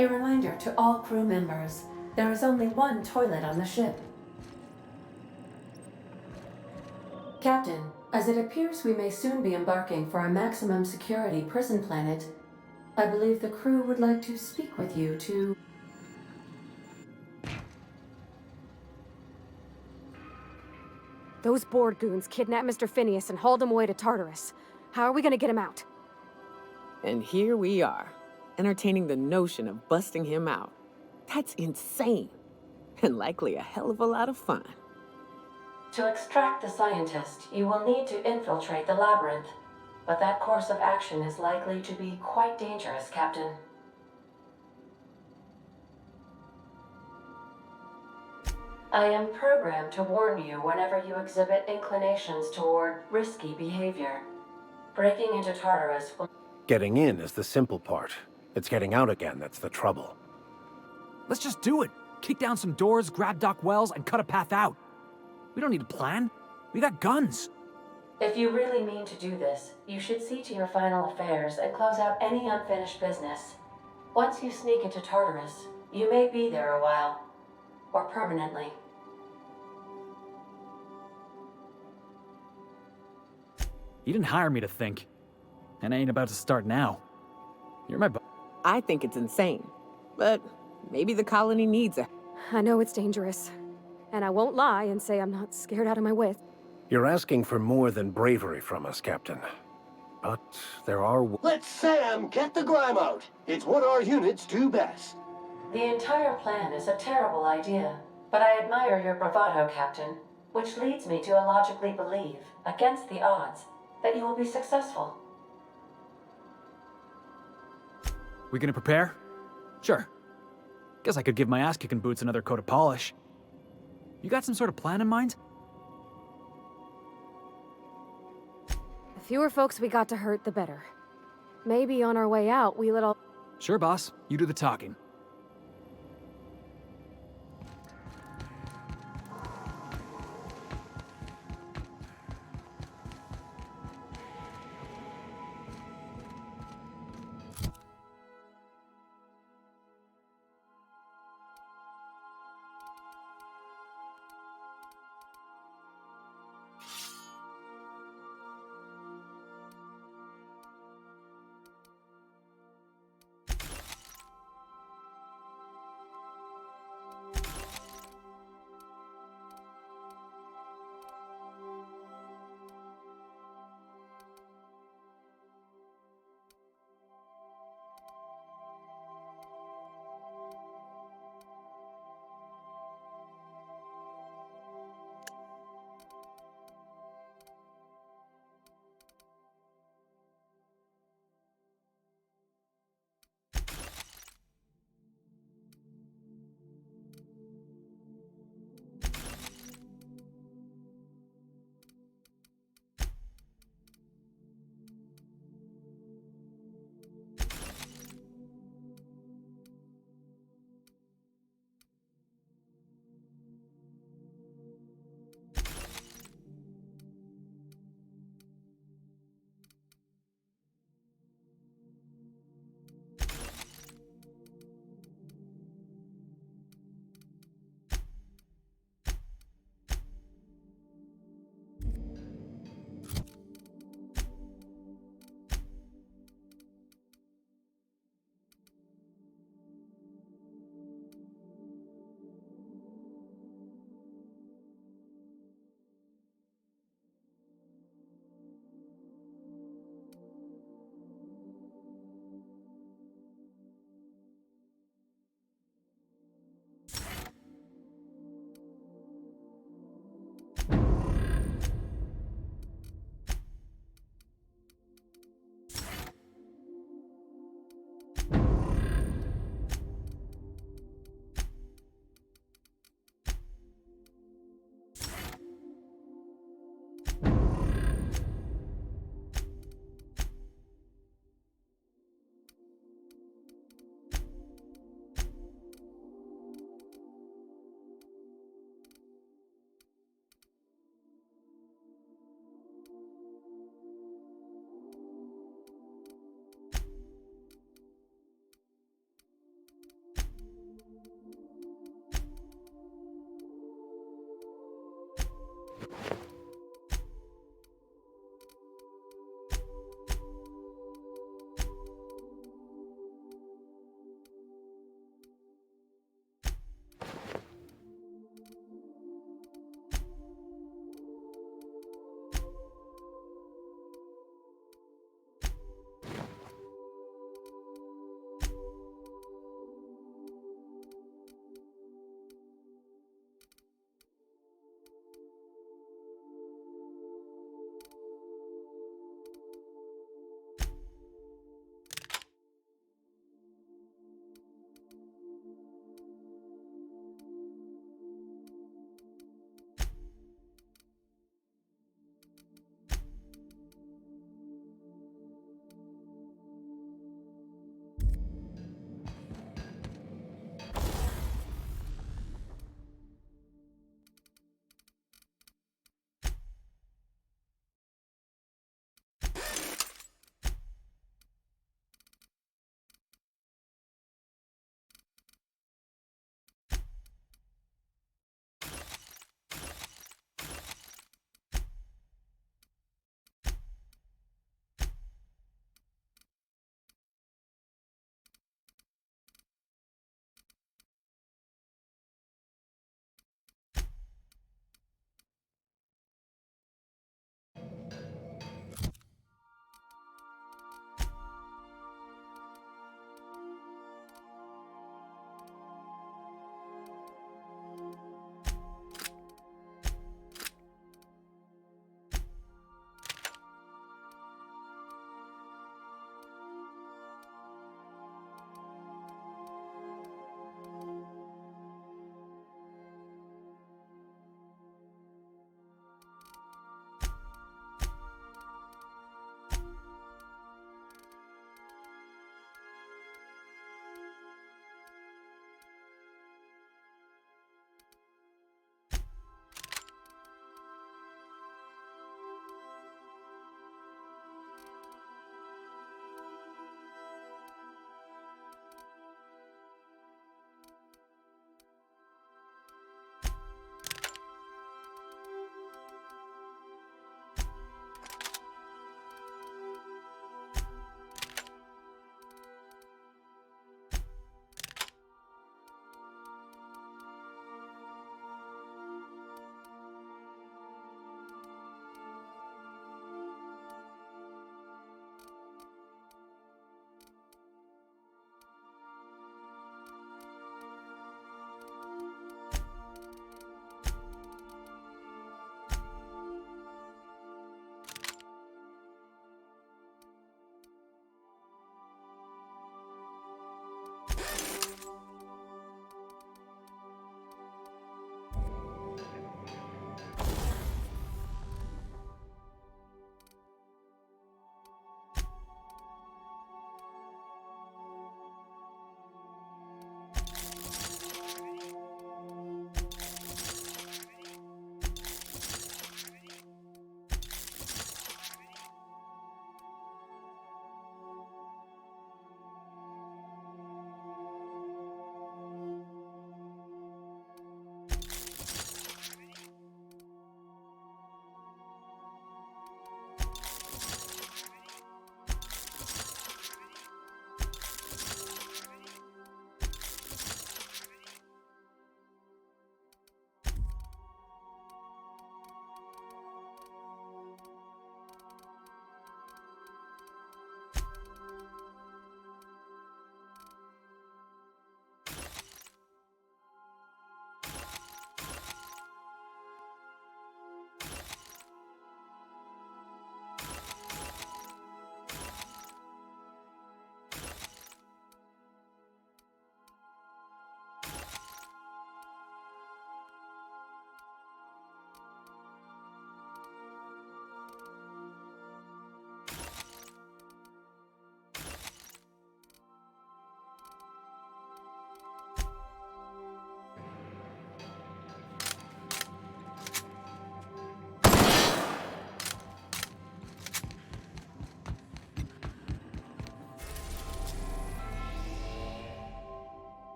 A reminder to all crew members, there is only one toilet on the ship. Captain, as it appears we may soon be embarking for a maximum security prison planet, I believe the crew would like to speak with you to... Those board goons kidnapped Mr. Phineas and hauled him away to Tartarus. How are we gonna get him out? And here we are, entertaining the notion of busting him out. That's insane. And likely a hell of a lot of fun. To extract the scientist, you will need to infiltrate the labyrinth. But that course of action is likely to be quite dangerous, Captain. I am programmed to warn you whenever you exhibit inclinations toward risky behavior. Breaking into Tartarus will... Getting in is the simple part. It's getting out again that's the trouble. Let's just do it. Kick down some doors, grab Doc Wells, and cut a path out. We don't need a plan. We got guns. If you really mean to do this, you should see to your final affairs and close out any unfinished business. Once you sneak into Tartarus, you may be there a while. Or permanently. You didn't hire me to think. And I ain't about to start now. You're my I think it's insane. But maybe the colony needs a... I know it's dangerous. And I won't lie and say I'm not scared out of my wits. You're asking for more than bravery from us, Captain. But there are... Let Sam get the grime out. It's what our units do best. The entire plan is a terrible idea, but I admire your bravado, Captain, which leads me to illogically believe, against the odds, that you will be successful. We gonna prepare? Sure. Guess I could give my ass-kicking boots another coat of polish. You got some sort of plan in mind? The fewer folks we got to hurt, the better. Maybe on our way out, we little... Sure, boss. You do the talking.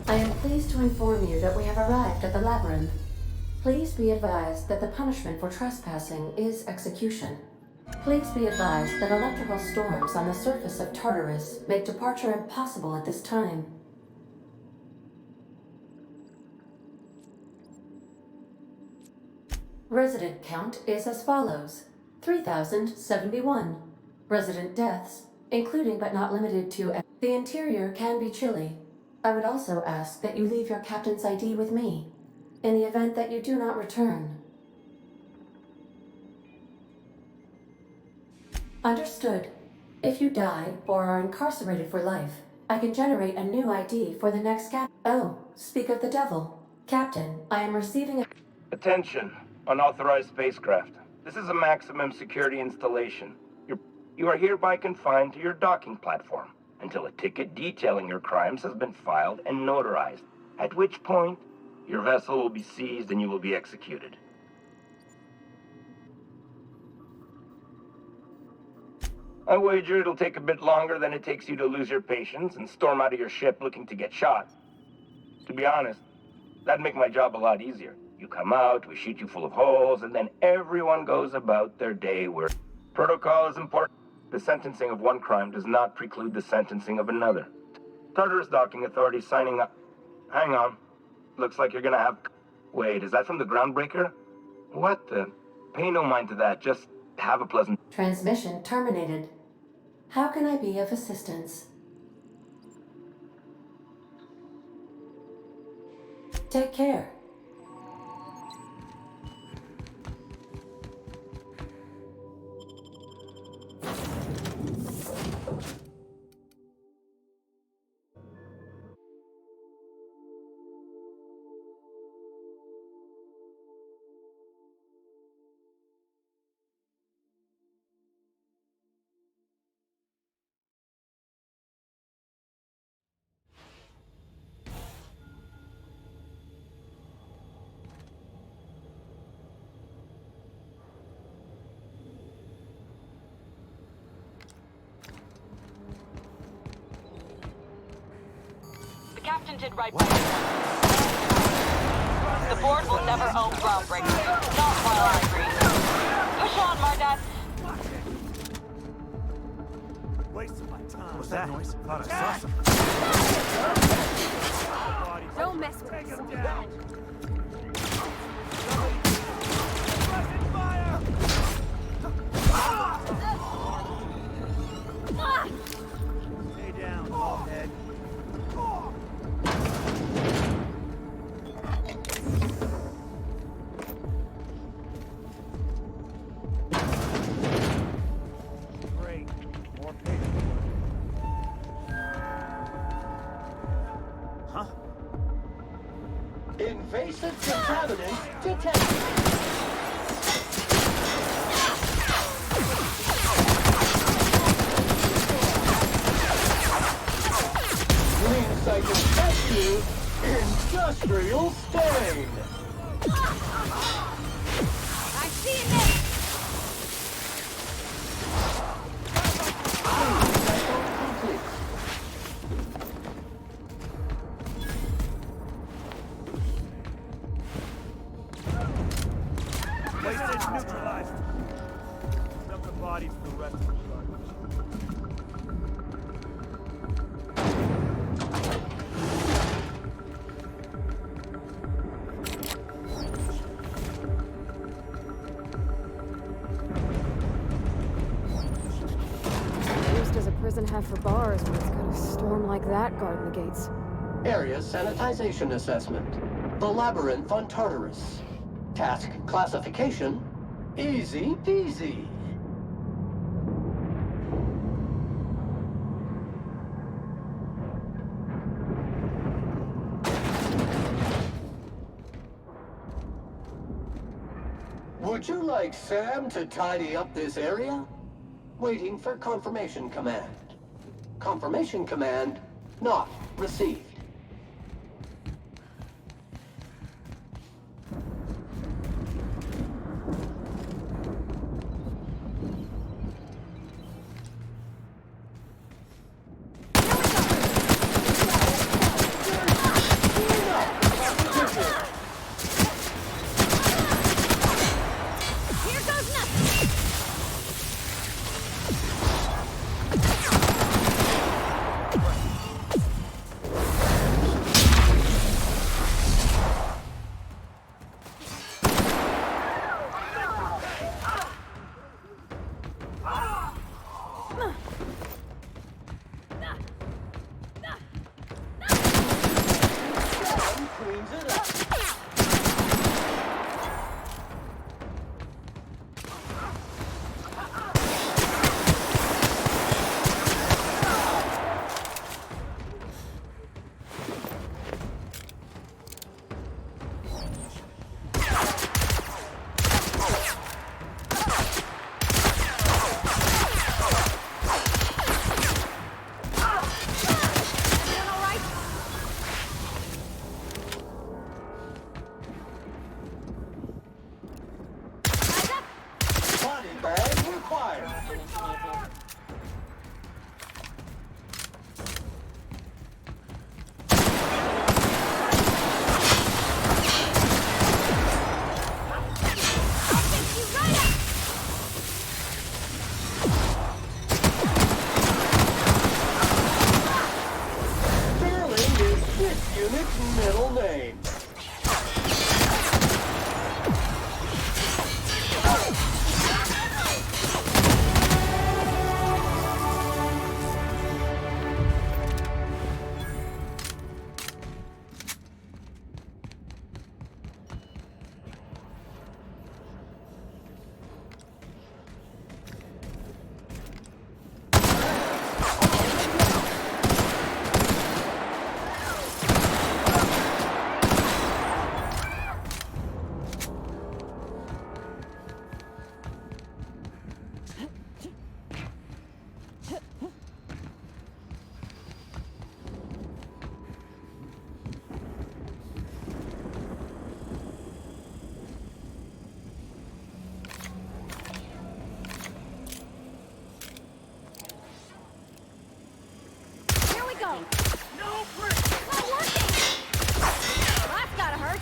I am pleased to inform you that we have arrived at the labyrinth. Please be advised that the punishment for trespassing is execution. Please be advised that electrical storms on the surface of Tartarus make departure impossible at this time. Resident count is as follows: 3,071. Resident deaths, including but not limited to... The interior can be chilly. I would also ask that you leave your captain's ID with me, in the event that you do not return. Understood. If you die or are incarcerated for life, I can generate a new ID for the next Oh, speak of the devil. Captain, I am receiving a... Attention, unauthorized spacecraft. This is a maximum security installation. You are hereby confined to your docking platform until a ticket detailing your crimes has been filed and notarized, at which point your vessel will be seized and you will be executed. I wager it'll take a bit longer than it takes you to lose your patience and storm out of your ship looking to get shot. To be honest, that'd make my job a lot easier. You come out, we shoot you full of holes, and then everyone goes about their day where protocol is important. The sentencing of one crime does not preclude the sentencing of another. Tartarus docking authorities signing up. Hang on. Looks like you're gonna have... Wait, is that from the groundbreaker? What the... Pay no mind to that, just have a pleasant... Transmission terminated. How can I be of assistance? Take care. The captain did right by you. The board will never own groundbreaking. Not while I breathe. Push on, Mardat. Wasting my time. What was that noise? Thought I saw something. Don't mess with Take us. him down. Stay down, ballhead. Great. More paperwork. Huh? Invasive contaminants detected. Green cycle rescue, industrial stain. I see it now. Cycle complete. Wasted neutralized. Dump the bodies for the rest of the garbage. Use does a prison have for bars when it's got a storm like that guarding the gates? Area sanitization assessment. The labyrinth on Tartarus. Task classification. Easy peasy. Would you like Sam to tidy up this area? Waiting for confirmation command. Confirmation command not received. Here goes nothing. Sam cleans it up. Doing all right? Eyes up. Body bag required. I'll fix you right up. Sterling is this unit's middle name. Here we go. No break. Not working. That's gotta hurt.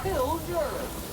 kill jurists.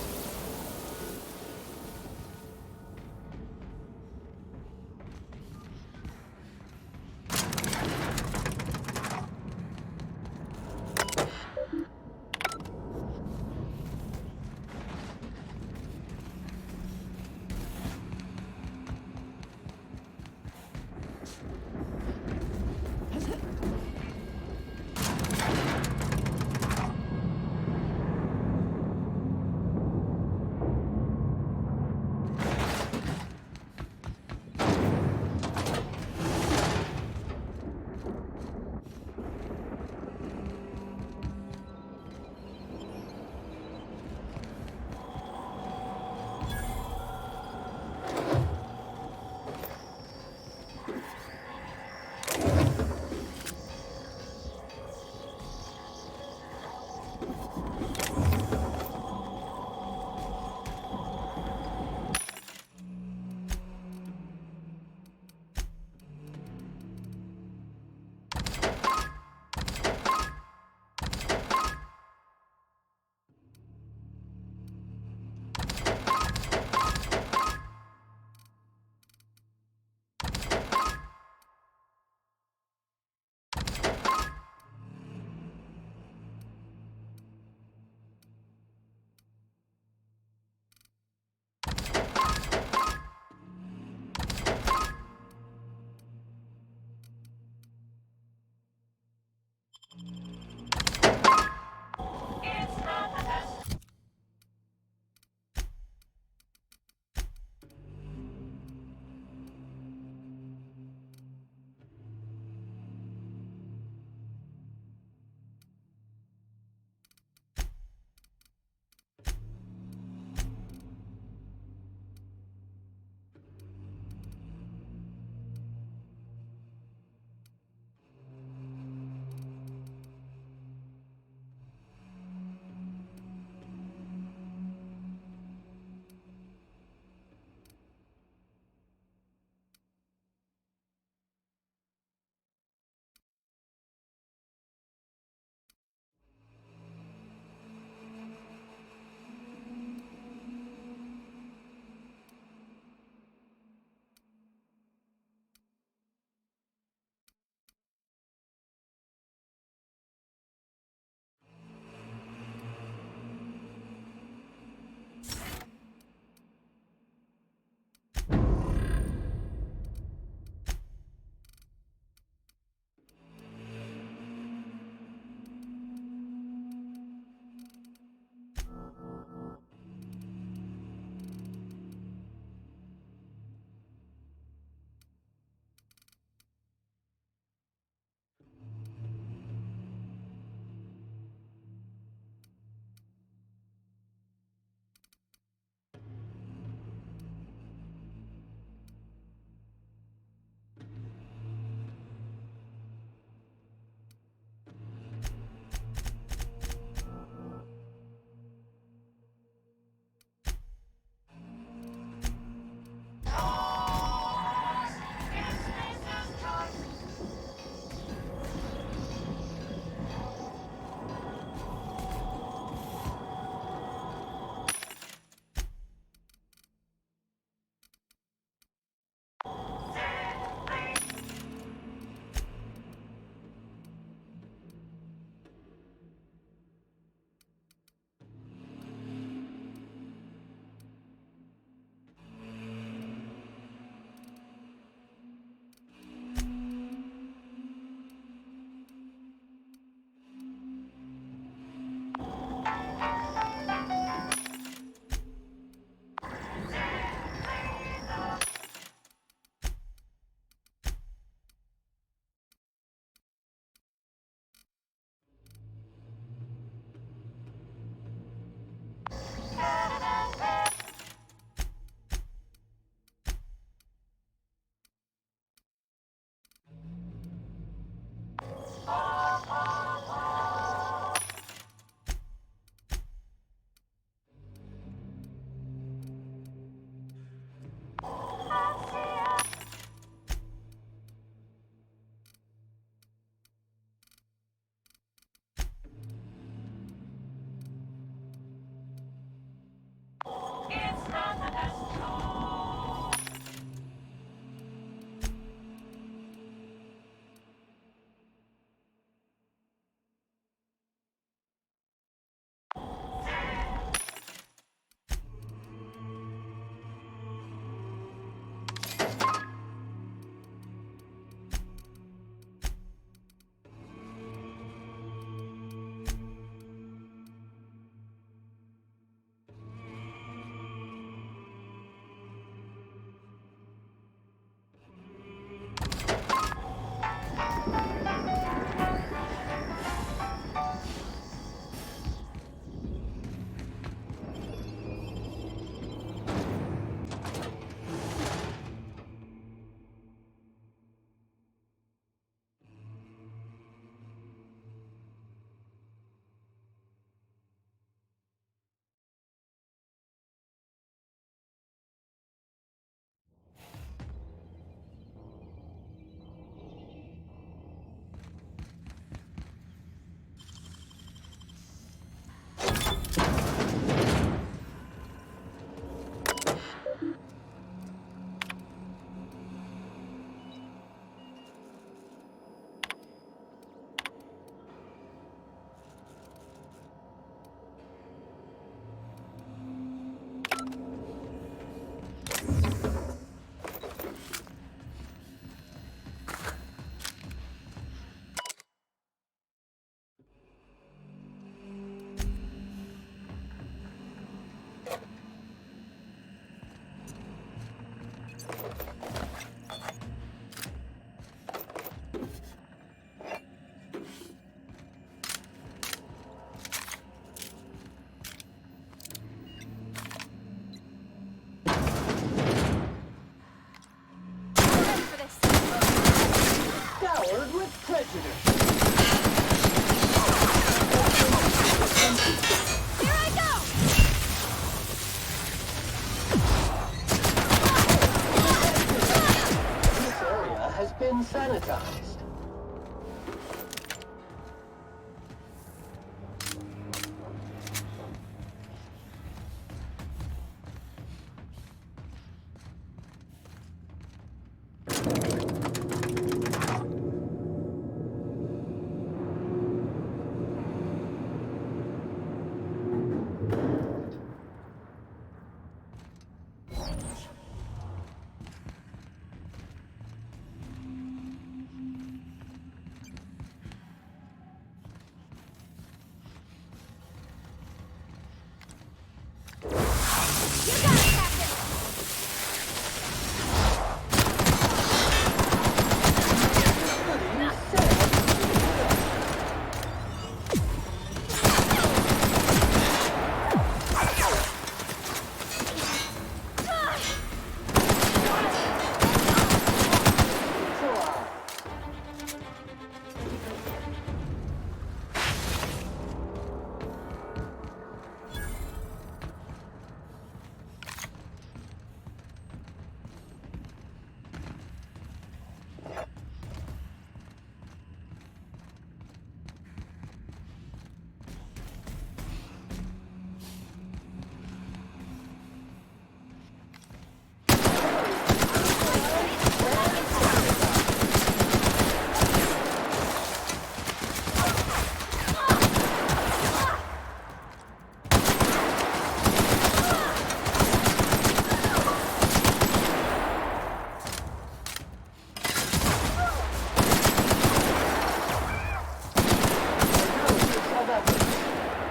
This area has been sanitized.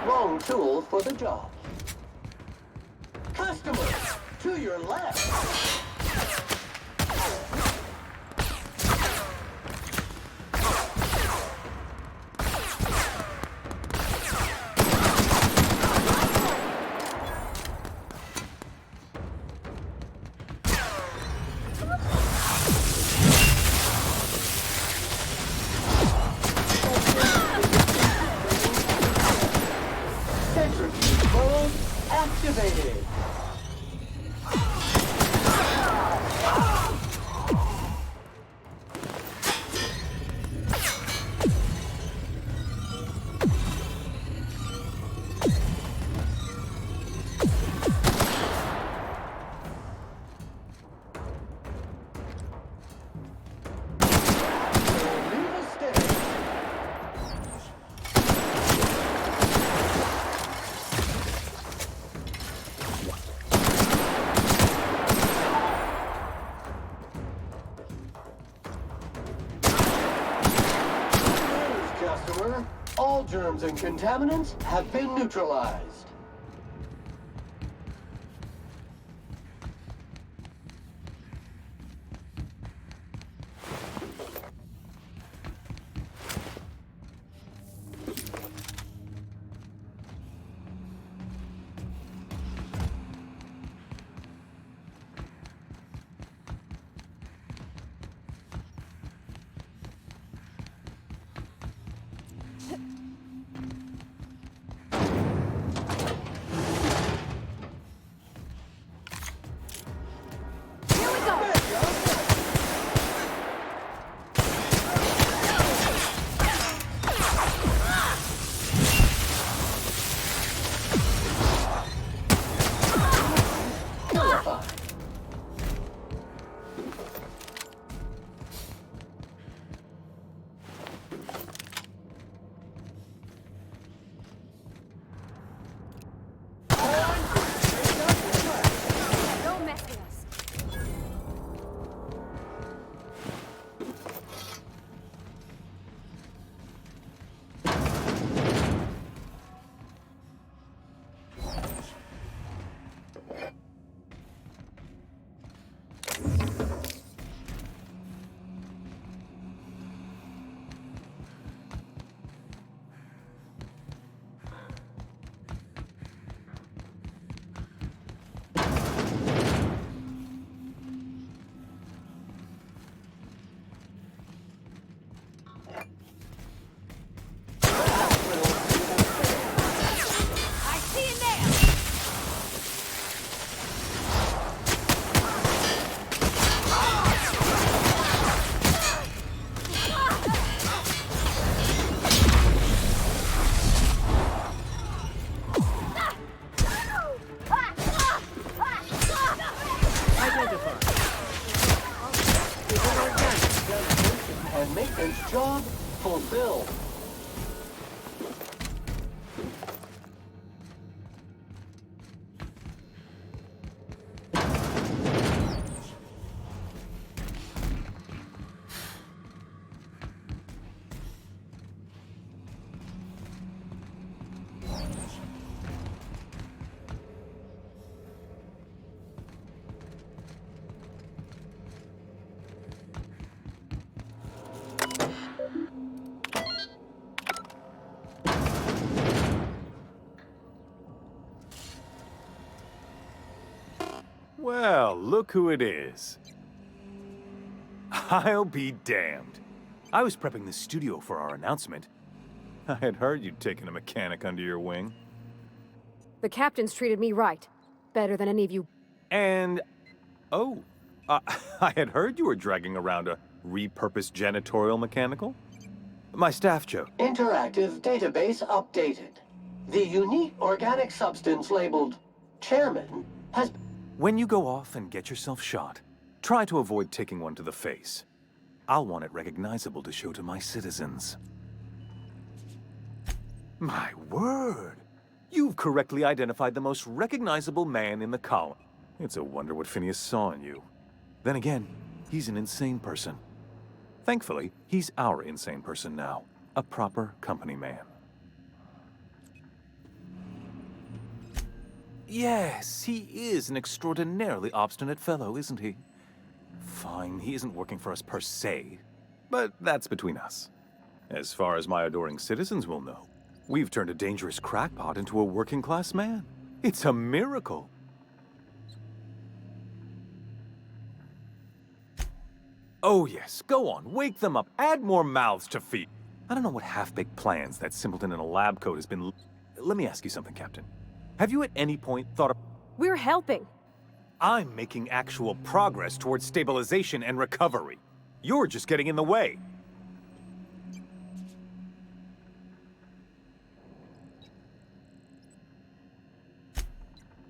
Wrong tool for the job. Customers, to your left. Centrifuge mode activated. Leave a stay. Customer, all germs and contaminants have been neutralized. and job fulfilled. Well, look who it is. I'll be damned. I was prepping the studio for our announcement. I had heard you'd taken a mechanic under your wing. The captain's treated me right. Better than any of you. And... oh, I had heard you were dragging around a repurposed janitorial mechanical? My staff joke. Interactive database updated. The unique organic substance labeled Chairman has... When you go off and get yourself shot, try to avoid taking one to the face. I'll want it recognizable to show to my citizens. My word! You've correctly identified the most recognizable man in the colony. It's a wonder what Phineas saw in you. Then again, he's an insane person. Thankfully, he's our insane person now. A proper company man. Yes, he is an extraordinarily obstinate fellow, isn't he? Fine, he isn't working for us per se, but that's between us. As far as my adoring citizens will know, we've turned a dangerous crackpot into a working-class man. It's a miracle. Oh yes, go on, wake them up, add more mouths to feed. I don't know what half-baked plans that simpleton in a lab coat has been... Let me ask you something, Captain. Have you at any point thought of... We're helping. I'm making actual progress towards stabilization and recovery. You're just getting in the way.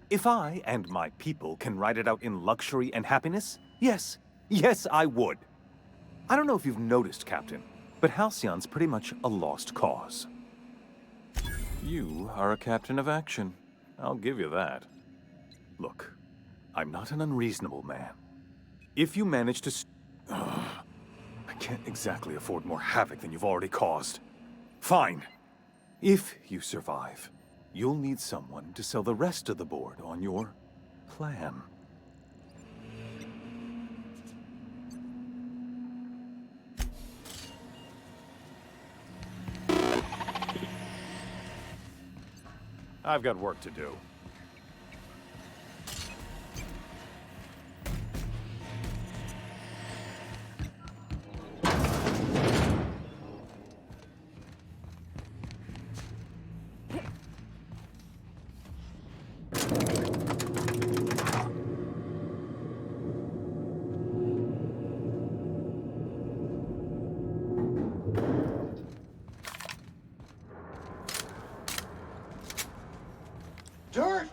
If I and my people can ride it out in luxury and happiness, yes, I would. I don't know if you've noticed, Captain, but Halcyon's pretty much a lost cause. You are a captain of action. I'll give you that. Look, I'm not an unreasonable man. If you manage to... I can't exactly afford more havoc than you've already caused. Fine. If you survive, you'll need someone to sell the rest of the board on your plan. I've got work to do. Dirt!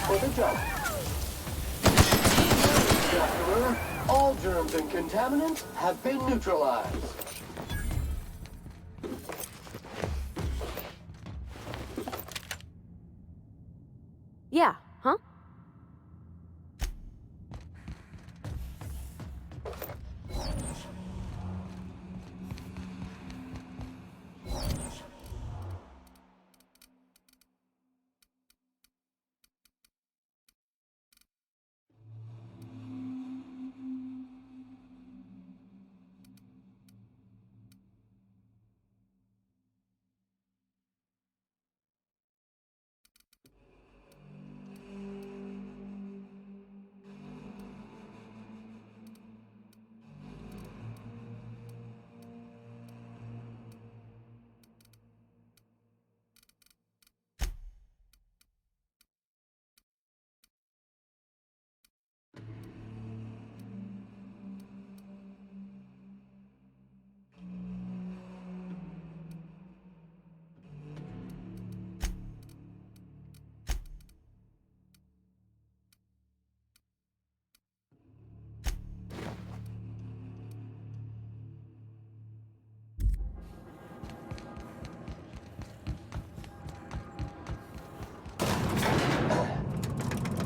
For the job. All germs and contaminants have been neutralized. Yeah, huh?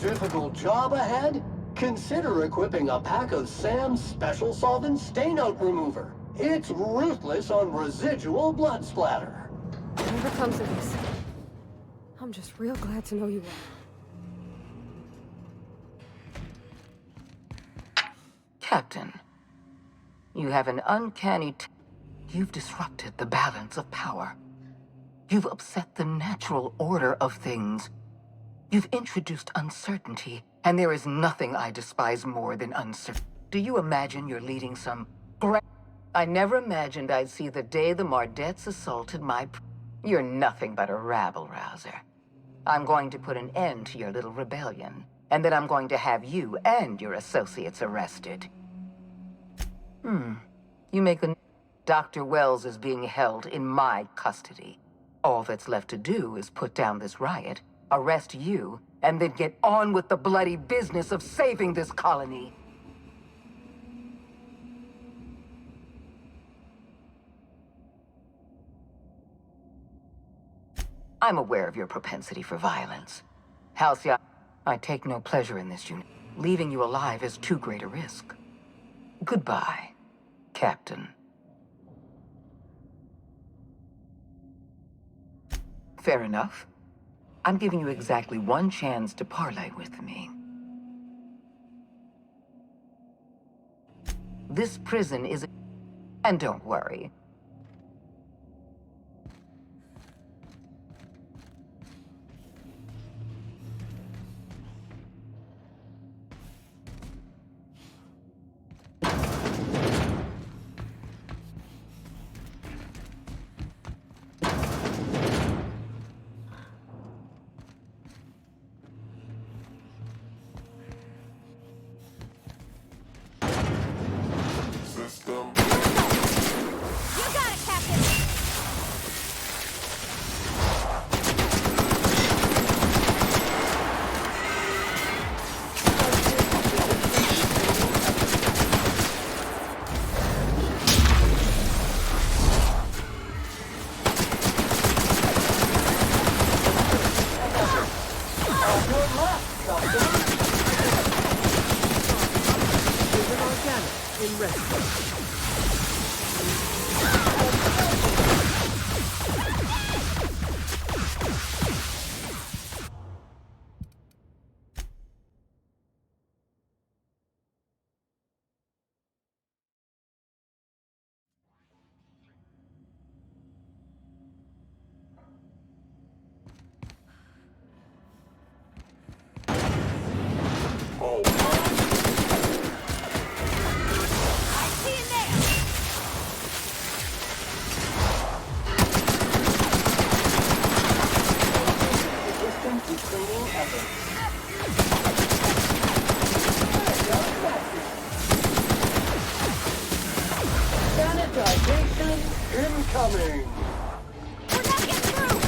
difficult job ahead? Consider equipping a pack of Sam's special solvent stain-out remover. It's ruthless on residual blood splatter. Whatever comes of this, I'm just real glad to know you all. Captain, you have an uncanny You've disrupted the balance of power. You've upset the natural order of things. You've introduced uncertainty, and there is nothing I despise more than uncertainty. Do you imagine you're leading some I never imagined I'd see the day the Mardettes assaulted my You're nothing but a rabble-rouser. I'm going to put an end to your little rebellion, and then I'm going to have you and your associates arrested. You make a... Dr. Wells is being held in my custody. All that's left to do is put down this riot, arrest you, and then get on with the bloody business of saving this colony. I'm aware of your propensity for violence. Halcyon, I take no pleasure in this unit. Leaving you alive is too great a risk. Goodbye, Captain. Fair enough. I'm giving you exactly one chance to parley with me. This prison is... And don't worry. Sanitization incoming! We're not getting through!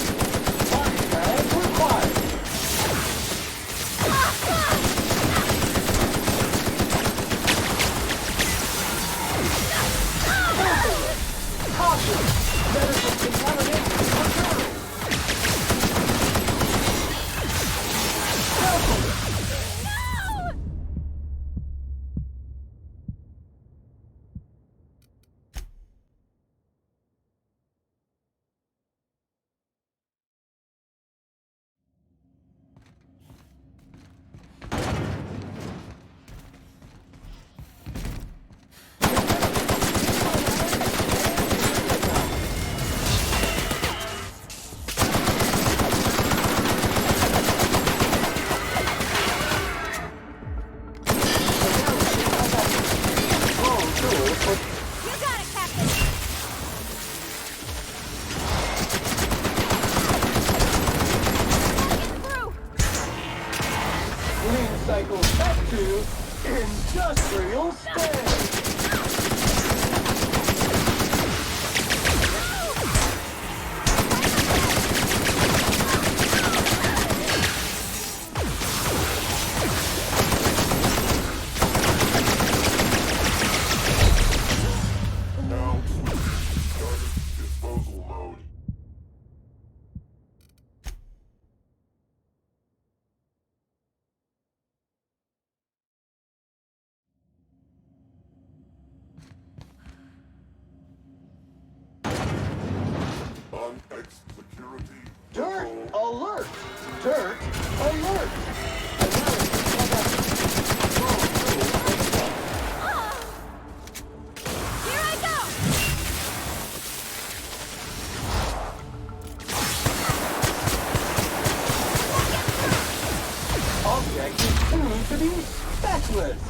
Body bag required! Caution! Medical contamination occurring! Careful! Cycle back to industrial state. Now switch to starter disposal mode. Non-X security. Dirt alert! Dirt alert! Here I go! Object is tuned to be spatulous.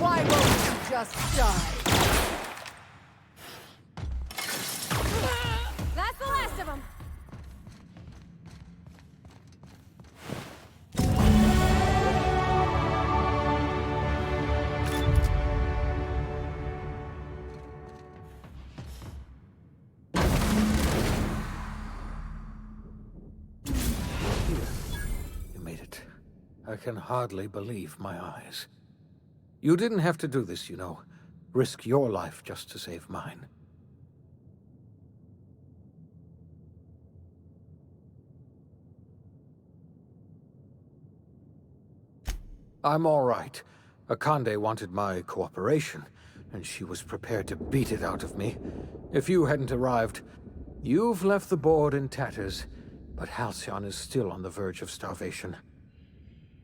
Why won't you just die? That's the last of them! You made it. I can hardly believe my eyes. You didn't have to do this, you know. Risk your life just to save mine. I'm all right. Akande wanted my cooperation, and she was prepared to beat it out of me. If you hadn't arrived, you've left the board in tatters, but Halcyon is still on the verge of starvation.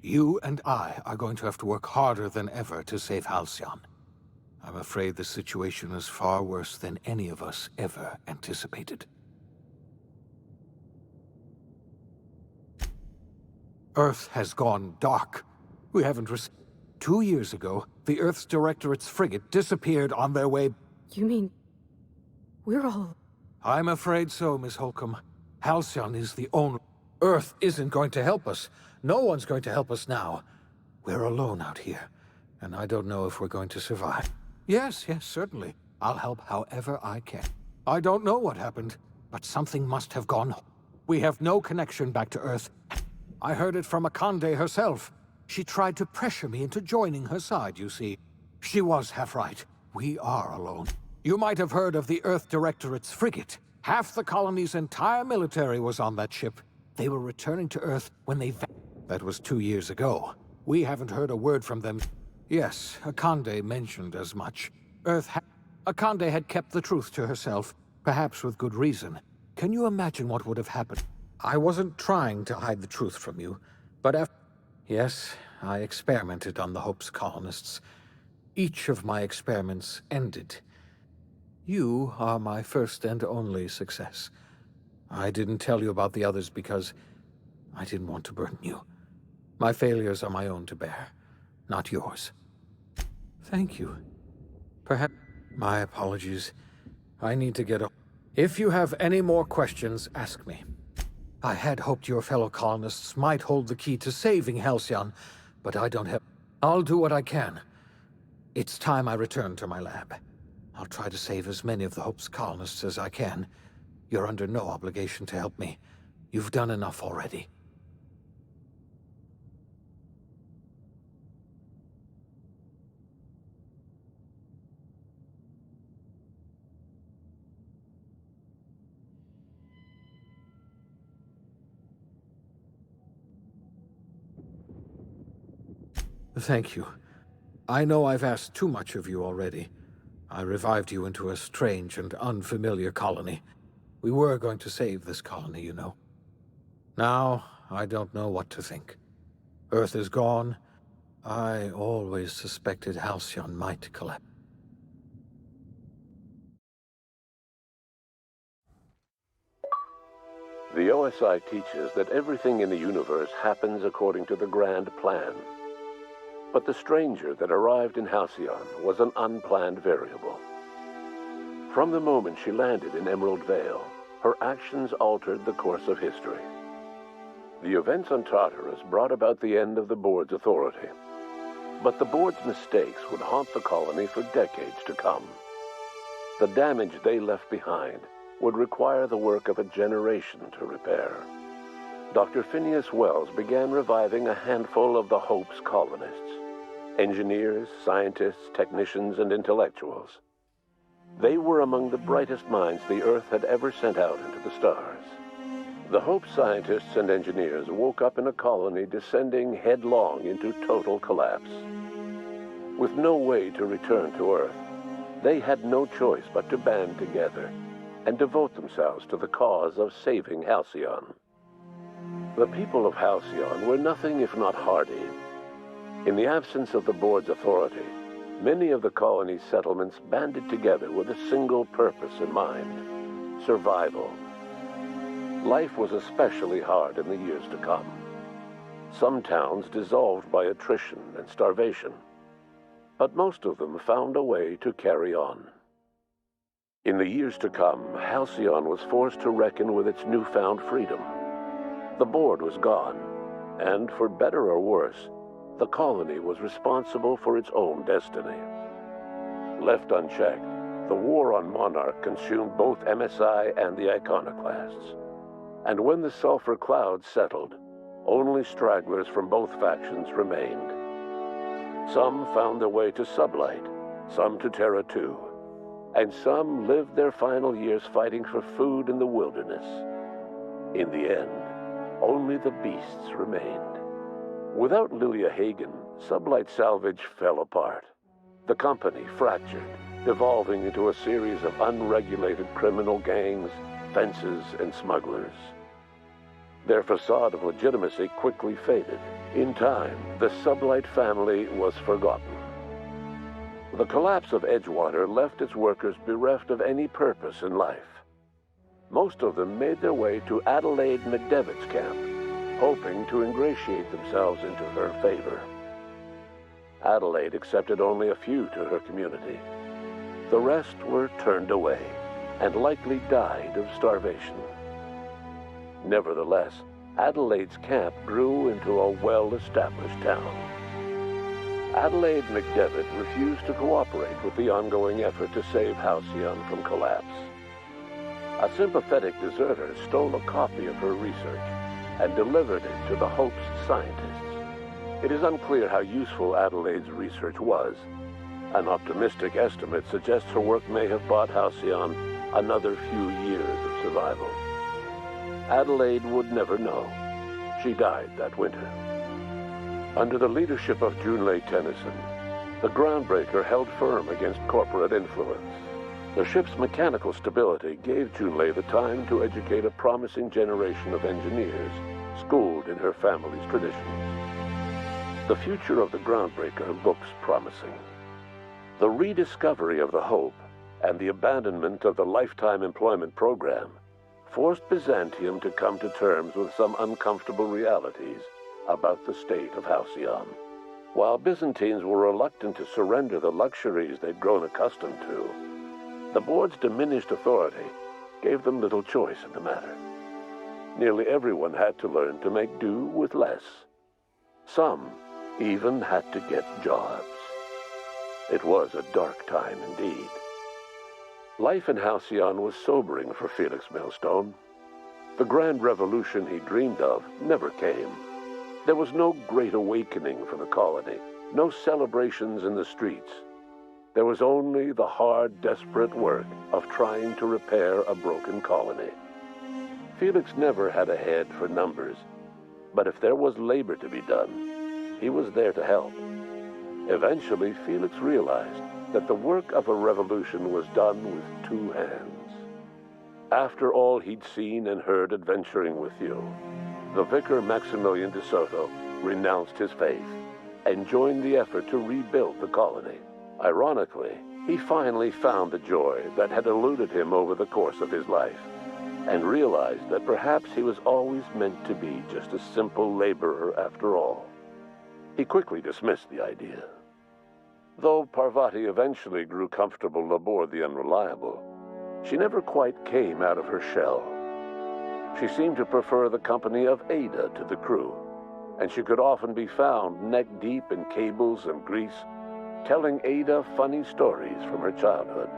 You and I are going to have to work harder than ever to save Halcyon. I'm afraid the situation is far worse than any of us ever anticipated. Earth has gone dark. We haven't received... 2 years ago, the Earth's Directorate's frigate disappeared on their way... You mean... we're all... I'm afraid so, Miss Holcomb. Halcyon is the only... Earth isn't going to help us. No one's going to help us now. We're alone out here, and I don't know if we're going to survive. Yes, certainly. I'll help however I can. I don't know what happened, but something must have gone. We have no connection back to Earth. I heard it from Akande herself. She tried to pressure me into joining her side, you see. She was half right. We are alone. You might have heard of the Earth Directorate's frigate. Half the colony's entire military was on that ship. They were returning to Earth when they... That was 2 years ago. We haven't heard a word from them. Yes, Akande mentioned as much. Akande had kept the truth to herself, perhaps with good reason. Can you imagine what would have happened? I wasn't trying to hide the truth from you, but after... Yes, I experimented on the Hope's colonists. Each of my experiments ended. You are my first and only success. I didn't tell you about the others because I didn't want to burden you. My failures are my own to bear, not yours. Thank you. Perhaps... My apologies. I need to get up. If you have any more questions, ask me. I had hoped your fellow colonists might hold the key to saving Halcyon, but I don't have... I'll do what I can. It's time I return to my lab. I'll try to save as many of the Hope's colonists as I can. You're under no obligation to help me. You've done enough already. Thank you. I know I've asked too much of you already. I revived you into a strange and unfamiliar colony. We were going to save this colony, you know. Now, I don't know what to think. Earth is gone. I always suspected Halcyon might collapse. The OSI teaches that everything in the universe happens according to the grand plan. But the stranger that arrived in Halcyon was an unplanned variable. From the moment she landed in Emerald Vale, her actions altered the course of history. The events on Tartarus brought about the end of the board's authority. But the board's mistakes would haunt the colony for decades to come. The damage they left behind would require the work of a generation to repair. Dr. Phineas Wells began reviving a handful of the Hope's colonists. Engineers, scientists, technicians, and intellectuals. They were among the brightest minds the Earth had ever sent out into the stars. The Hope scientists and engineers woke up in a colony descending headlong into total collapse. With no way to return to Earth, they had no choice but to band together and devote themselves to the cause of saving Halcyon. The people of Halcyon were nothing if not hardy. In the absence of the board's authority, many of the colony's settlements banded together with a single purpose in mind: survival. Life was especially hard in the years to come. Some towns dissolved by attrition and starvation, but most of them found a way to carry on. In the years to come, Halcyon was forced to reckon with its newfound freedom. The board was gone, and for better or worse, the colony was responsible for its own destiny. Left unchecked, the war on Monarch consumed both MSI and the Iconoclasts. And when the sulfur cloud settled, only stragglers from both factions remained. Some found their way to Sublight, some to Terra 2, and some lived their final years fighting for food in the wilderness. In the end, only the beasts remained. Without Lilia Hagen, Sublight Salvage fell apart. The company fractured, devolving into a series of unregulated criminal gangs, fences, and smugglers. Their facade of legitimacy quickly faded. In time, the Sublight family was forgotten. The collapse of Edgewater left its workers bereft of any purpose in life. Most of them made their way to Adelaide McDevitt's camp, hoping to ingratiate themselves into her favor. Adelaide accepted only a few to her community. The rest were turned away and likely died of starvation. Nevertheless, Adelaide's camp grew into a well-established town. Adelaide McDevitt refused to cooperate with the ongoing effort to save Halcyon from collapse. A sympathetic deserter stole a copy of her research and delivered it to the Hope's scientists. It is unclear how useful Adelaide's research was. An optimistic estimate suggests her work may have bought Halcyon another few years of survival. Adelaide would never know. She died that winter. Under the leadership of Junlei Tennyson, the Groundbreaker held firm against corporate influence. The ship's mechanical stability gave Junlei the time to educate a promising generation of engineers, schooled in her family's traditions. The future of the Groundbreaker looks promising. The rediscovery of the Hope and the abandonment of the lifetime employment program forced Byzantium to come to terms with some uncomfortable realities about the state of Halcyon. While Byzantines were reluctant to surrender the luxuries they'd grown accustomed to, the board's diminished authority gave them little choice in the matter. Nearly everyone had to learn to make do with less. Some even had to get jobs. It was a dark time indeed. Life in Halcyon was sobering for Felix Millstone. The grand revolution he dreamed of never came. There was no great awakening for the colony, no celebrations in the streets. There was only the hard, desperate work of trying to repair a broken colony. Felix never had a head for numbers, but if there was labor to be done, he was there to help. Eventually, Felix realized that the work of a revolution was done with two hands. After all he'd seen and heard adventuring with you, the vicar Maximilian de Soto renounced his faith and joined the effort to rebuild the colony. Ironically, he finally found the joy that had eluded him over the course of his life, and realized that perhaps he was always meant to be just a simple laborer after all. He quickly dismissed the idea. Though Parvati eventually grew comfortable aboard the Unreliable, she never quite came out of her shell. She seemed to prefer the company of Ada to the crew, and she could often be found neck-deep in cables and grease, telling Ada funny stories from her childhood.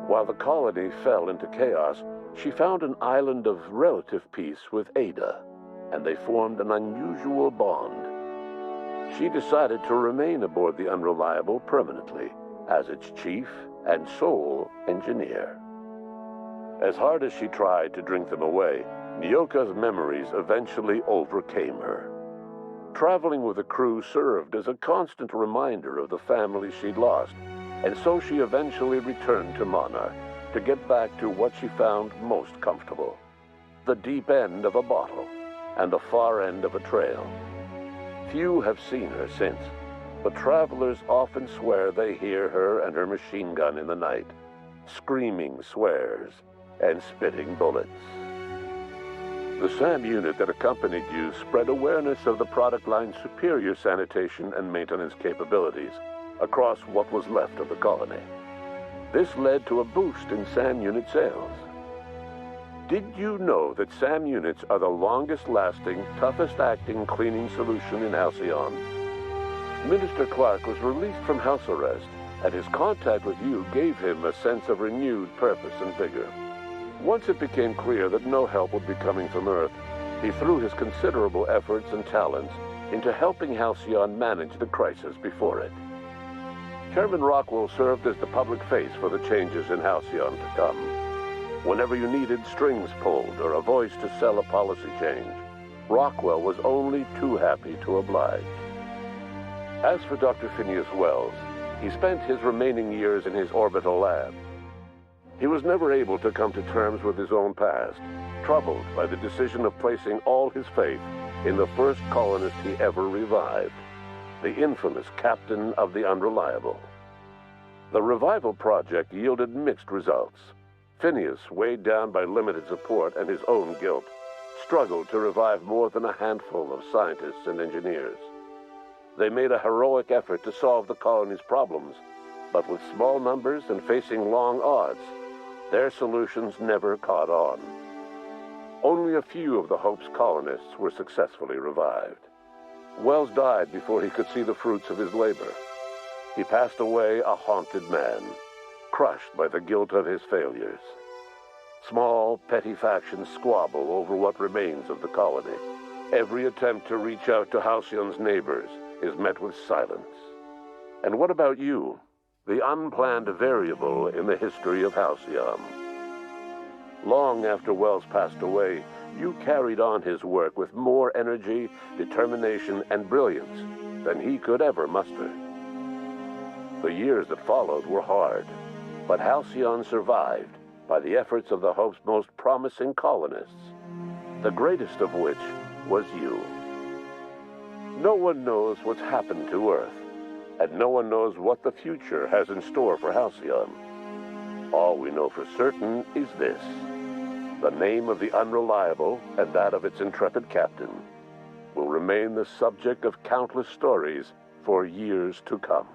While the colony fell into chaos, she found an island of relative peace with Ada, and they formed an unusual bond. She decided to remain aboard the Unreliable permanently as its chief and sole engineer. As hard as she tried to drink them away, Nyoka's memories eventually overcame her. Traveling with the crew served as a constant reminder of the family she'd lost, and so she eventually returned to Monarch to get back to what she found most comfortable: the deep end of a bottle and the far end of a trail. Few have seen her since, but travelers often swear they hear her and her machine gun in the night, screaming swears and spitting bullets. The SAM unit that accompanied you spread awareness of the product line's superior sanitation and maintenance capabilities across what was left of the colony. This led to a boost in SAM unit sales. Did you know that SAM units are the longest-lasting, toughest-acting cleaning solution in Halcyon? Minister Clark was released from house arrest, and his contact with you gave him a sense of renewed purpose and vigor. Once it became clear that no help would be coming from Earth, he threw his considerable efforts and talents into helping Halcyon manage the crisis before it. Chairman Rockwell served as the public face for the changes in Halcyon to come. Whenever you needed strings pulled or a voice to sell a policy change, Rockwell was only too happy to oblige. As for Dr. Phineas Wells, he spent his remaining years in his orbital lab. He was never able to come to terms with his own past, troubled by the decision of placing all his faith in the first colonist he ever revived, the infamous captain of the Unreliable. The revival project yielded mixed results. Phineas, weighed down by limited support and his own guilt, struggled to revive more than a handful of scientists and engineers. They made a heroic effort to solve the colony's problems, but with small numbers and facing long odds, their solutions never caught on. Only a few of the Hope's colonists were successfully revived. Wells died before he could see the fruits of his labor. He passed away a haunted man, crushed by the guilt of his failures. Small, petty factions squabble over what remains of the colony. Every attempt to reach out to Halcyon's neighbors is met with silence. And what about you, the unplanned variable in the history of Halcyon? Long after Wells passed away, you carried on his work with more energy, determination, and brilliance than he could ever muster. The years that followed were hard. But Halcyon survived by the efforts of the Hope's most promising colonists, the greatest of which was you. No one knows what's happened to Earth, and no one knows what the future has in store for Halcyon. All we know for certain is this: the name of the Unreliable and that of its intrepid captain will remain the subject of countless stories for years to come.